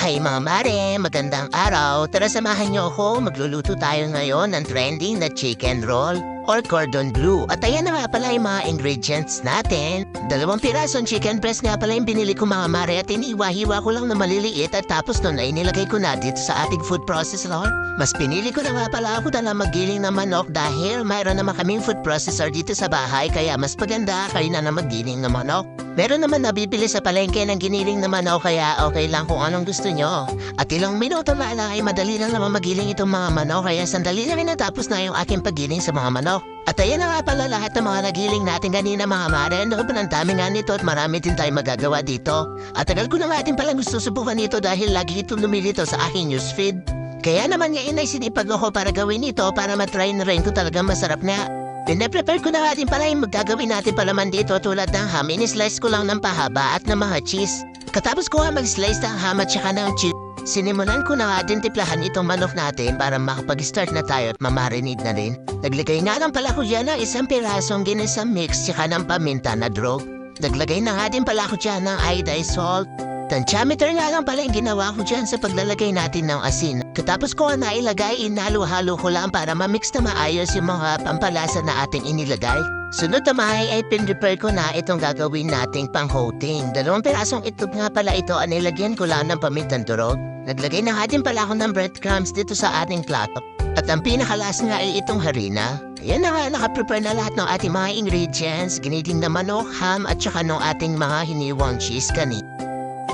Hi mga mare, magandang araw. Tara samahan niyo ako, magluluto tayo ngayon ng trending na chicken roll or cordon bleu. At ayan na nga pala yung mga ingredients natin. 2 pirasong chicken breast nga pala yung binili ko mga mare at iniwa-hiwa ko lang na maliliit at tapos nun ay nilagay ko na dito sa ating food processor. Mas pinili ko na nga pala ako na magiling na manok dahil mayroon naman kaming food processor dito sa bahay kaya mas maganda kayo na magiling na manok. Meron naman nabibili sa palengke ng giniling na manok kaya okay lang kung anong gusto nyo. At ilang minuto na lang ay madali lang naman magiling itong mga manok kaya sandali na rin natapos na yung aking pagiling sa mga manok. At ayan na nga pala lahat ng mga nagiling natin kanina mga mare. Ang dami nga nito at marami din tayong magagawa dito. At tagal ko na nga din palang gusto subukan ito dahil lagi itong lumilito sa aking newsfeed. Kaya naman ngayon ay sinipag ako para gawin ito para matry na rin kung talagang masarap na. Pinaprepare ko na nga din pala yung magagawin natin palaman dito tulad ng ham. Ini-slice ko lang ng pahaba at ng mga cheese. Katapos ko nga mag-slice ng ham at saka ng cheese, sinimulan ko na nga din tiplahan itong manok natin para makapag-start na tayo at mamarinate na rin. Naglagay nga lang pala ko dyan ng 1 pirasong ginisang mix saka ng paminta na drog. Naglagay na nga din pala ko dyan ng iodized salt. Tantiameter nga lang pala yung ginawa ko dyan sa paglalagay natin ng asin. Katapos ko nga nailagay, inalo-halo ko lang para mamix na maayos yung mga pampalasa na ating inilagay. Sunod naman ay pinrepare ko na itong gagawin nating pang-coating. 2 pirasong itlog nga pala ito at nilagyan ko lang ng pamintang durog. Naglagay na nga din pala ako ng breadcrumbs dito sa ating plato. At ang pinakalas nga ay itong harina. Ayan na nga, nakaprepare na lahat ng ating mga ingredients, giniling na manok, ham at saka ng ating mga hiniwang cheese kanina.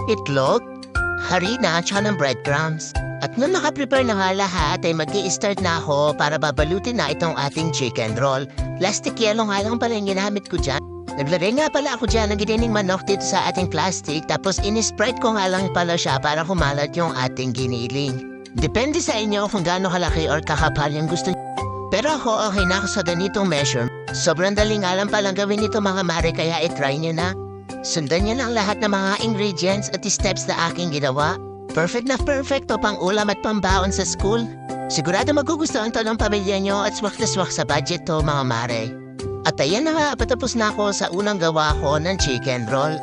Itlog, harina at saka ng breadcrumbs. At nung nakaprepare na nga lahat ay mag-i-start na ako para babalutin na itong ating chicken roll. Plastic yellow nga lang pala yung ginamit ko dyan. Naglagay nga pala ako dyan ng giniling manok dito sa ating plastic tapos in-sprite ko nga lang pala siya para kumalat yung ating giniling. Depende sa inyo kung gaano kalaki or kakapal yung gusto nyo. Pero ako okay na ako sa ganitong measure. Sobrang dali nga lang palang gawin ito mga mare kaya i-try nyo na. Sundan nyo lang lahat ng mga ingredients at steps na aking ginawa. Perfect na perfecto pang ulam at pambaon sa school. Sigurado magugustuhan to ng pamilya nyo at swak na swak sa budget to mga mare. At ayan na nga, patapos na ako sa unang gawa ko ng chicken roll.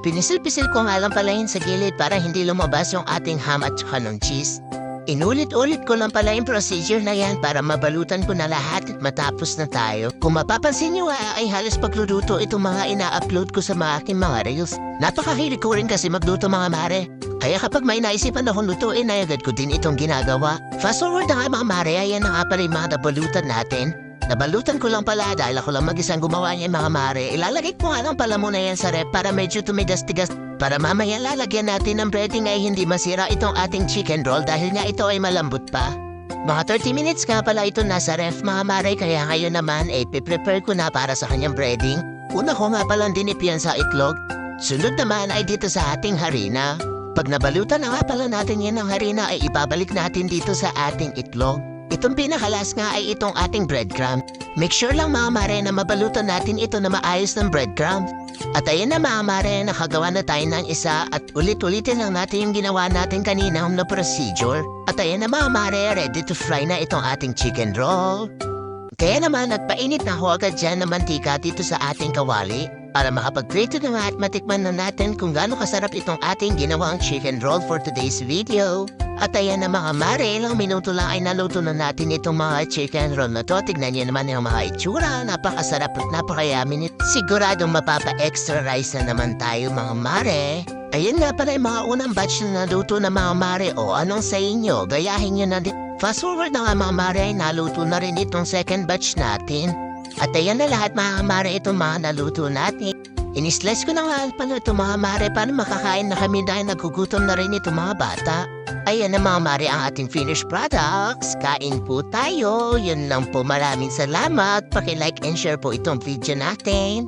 Pinisil-pisil ko nga lang pala yun sa gilid para hindi lumabas yung ating ham at saka ng cheese. Inulit-ulit ko lang pala yung procedure na yan para mabalutan ko na lahat at matapos na tayo. Kung mapapansin nyo ay halos pagluluto itong mga ina-upload ko sa mga aking mga reels. Napakahilig ko rin kasi magluto mga mare. Kaya kapag may naisipan akong lutuin ay agad ko din itong ginagawa. Fast forward na nga mga mare, ayan na nga pala yung mga nabalutan natin. Nabalutan ko lang pala dahil ako lang mag-isang gumawa niya mga mare. Ilalagay ko nga lang pala muna yan sa rep para medyo tumigas-tigas. Para mamaya lalagyan natin ng breading ay hindi masira itong ating chicken roll dahil nga ito ay malambot pa. Mga 30 minutes nga pala ito nasa ref mga mare kaya ngayon naman ay piprepare ko na para sa kanyang breading. Una ko nga palang dinip yan sa itlog. Sunod naman ay dito sa ating harina. Pag nabalutan na nga pala natin yan ng harina ay ibabalik natin dito sa ating itlog. Itong pinakalas nga ay itong ating breadcrumb. Make sure lang mga mare na mabalutan natin ito na maayos ng breadcrumb. At ayan na mga mare, nakagawa na tayo ng isa at ulit-ulitin lang natin yung ginawa natin kanina na procedure. At ayan na mga mare, ready to fry na itong ating chicken roll. Kaya naman nagpainit na ako agad dyan ng mantika dito sa ating kawali para makapag-prito na nga at matikman na natin kung gaano kasarap itong ating ginawang chicken roll for today's video. At ayan na mga mare, ilang minuto lang ay naluto na natin itong mga chicken roll na to. Tignan niyo naman yung mga itsura, napakasarap at napakayamin nito. Siguradong mapapa-extra rice na naman tayo mga mare. Ayan nga pala yung mga unang batch na naluto na mga mare o anong sa inyo, gayahin nyo na din. Fast forward na nga mga mare ay naluto na rin itong second batch natin. At ayan na lahat mga mare itong mga naluto natin. Inislice ko na nga pala itong mga mare para makakain na kami dahil nagugutom na rin itong mga bata. Ayan na mga mare ang ating finished products. Kain po tayo. Yun lang po, maraming salamat. Paki-like and share po itong video natin.